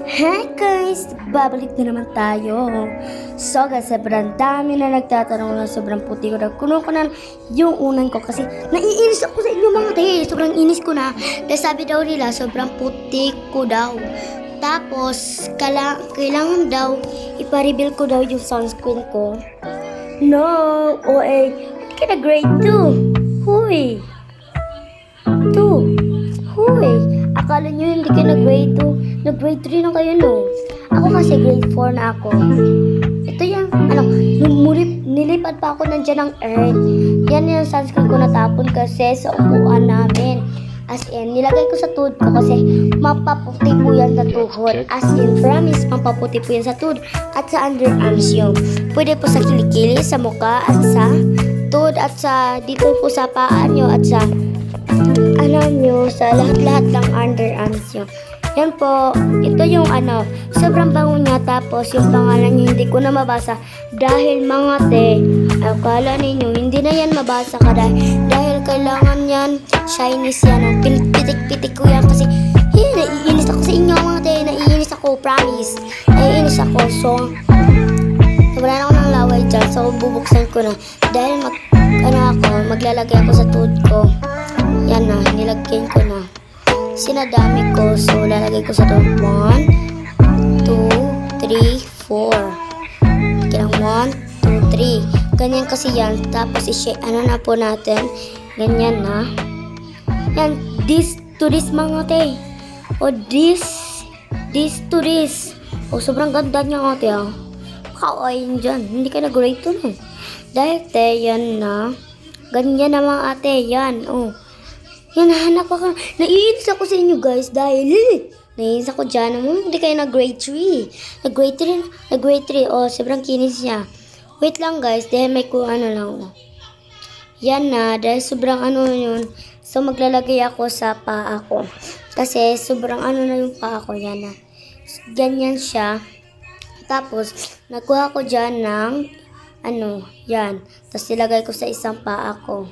Hi guys! Babalik na naman tayo. So guys, sobrang dami na nagtatanong na sobrang puti ko na. Kuno ko na yung unan ko kasi naiinis ako sa inyo mga tayo. Sobrang inis ko na. Dahil sabi daw nila, sobrang puti ko daw. Tapos, kailangan daw ipa-reveal ko daw yung sunscreen ko. No! Hindi ka na grade 2. Huy! 2. Huy! Akala nyo hindi ka nag-grade 2. Nag-grade 3 na kayo, no? Ako kasi grade 4 na ako. Ito yung, nilipad pa ako nandiyan ng earth. Yan yung sunscreen ko natapon kasi sa upuan namin. As in, nilagay ko sa tuhod ko kasi mapaputi po yan sa tuhod. As in, promise, mapaputi po yan sa tuhod at sa underarms yung. Pwede po sa kilikili, sa mukha, at sa tuhod, at sa dito po sa paa nyo, at sa sa lahat-lahat ng underarms nyo. Yan po, ito yung sobrang bango niya, tapos yung pangalan niya hindi ko na mabasa dahil mga te, akala ninyo hindi na yan mabasa ka dahil kailangan yan, Chinese yan, pitik-pitik ko yan kasi naiinis ako sa inyo mga te, naiinis ako, promise, naiinis ako, so wala na ako ng laway dyan, so bubuksan ko na dahil maglalagay ako sa tuhod ko. Yan na, nilagyan ko na. Sinadami ko, so lalagay ko sa tuhod. 1, 2, 3, 4. Kailang 1, 2, 3. Ganyan kasi yan. Tapos na po natin. Ganyan na. Yan, this to this mga te. O this to this. O sobrang ganda niya mga te. Kawain dyan. Hindi ka nag-grade to no. Dahil te, yan na. Ganyan na mga ate. Yan, yan, nahanap ako. Naiinis ako sa inyo guys dahil naiinis ako dyan. Hindi kayo nag-grade 3. Nag-grade 3. Sobrang kinis niya. Wait lang guys, dahil may lang. Yan na, dahil sobrang yun. So maglalagay ako sa paa ko. Kasi sobrang na yung paa ko. Yan na. Ganyan siya. Tapos, nagkuha ko dyan ng yan. Tapos nilagay ko sa isang paa ko.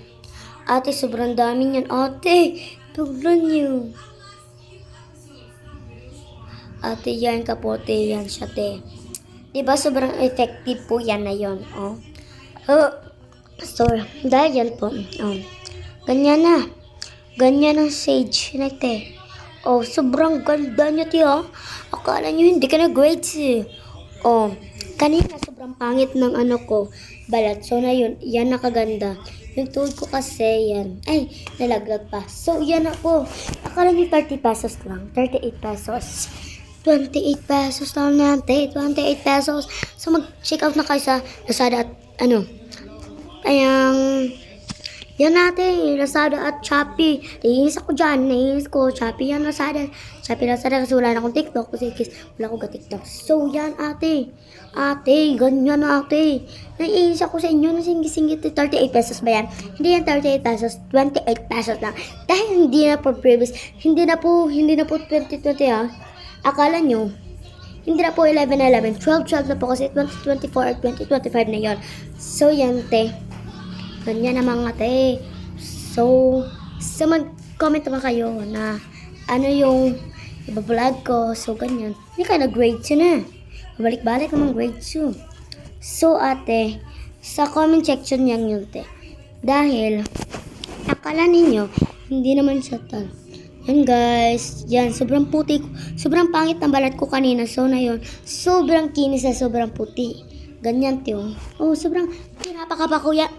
Ate, sobrang dami niyan. Ate, tignan niyo. Ate, yan kapote. Yan siya, te. Diba, sobrang effective po yan na yun. So, dahil yan po. Ganyan na. Ganyan ang sage na, te. Sobrang ganda niya, te, Akala niyo, hindi ka na grades, kanina, sobrang pangit ng ko. Balat. So, na yun. Yan nakaganda. Yung tuhod ko kasi, yan. Ay, nalaglag pa. So, yan na po. Akala niyo 30 pesos lang. 38 pesos. 28 pesos lang natin. 28 pesos. So, mag-check out na kayo sa Lazada at yan natin. Lazada at Shopee. Naiinis ako dyan. Naiinis ko. Shopee yan, Lazada. Shopee, Lazada kasi wala na akong TikTok. Kasi wala akong TikTok. So, yan ate. Ate, ganyan ate. Naiinis ako sa inyo. Nasingit-singit. 38 pesos ba yan? Hindi yan 38 pesos. 28 pesos lang. Dahil hindi na po previous. Hindi na po 2020 Akala nyo. Hindi na po 11-11. 12 na po kasi 2024 at 2025 na yon. So, yan te. Ganyan na mga te. So mag-comment naman kayo na yung iba-vlog ko. So, ganyan. Hindi ka na grade 2 na. Balik-balik naman grade 2. So, ate, sa comment section yan yun, te. Dahil, akala ninyo, hindi naman siya tal. Yan, guys. Yan, sobrang puti. Sobrang pangit ng balat ko kanina. So, na yun. Sobrang kinis na sobrang puti. Ganyan, te. Sobrang pinapakapa ko yan.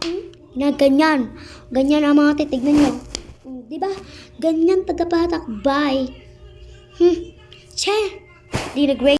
Na ganyan. Ganyan ang mga titignan nyo. Diba? Ganyan tagapatak. Bye. Che. Di na grade.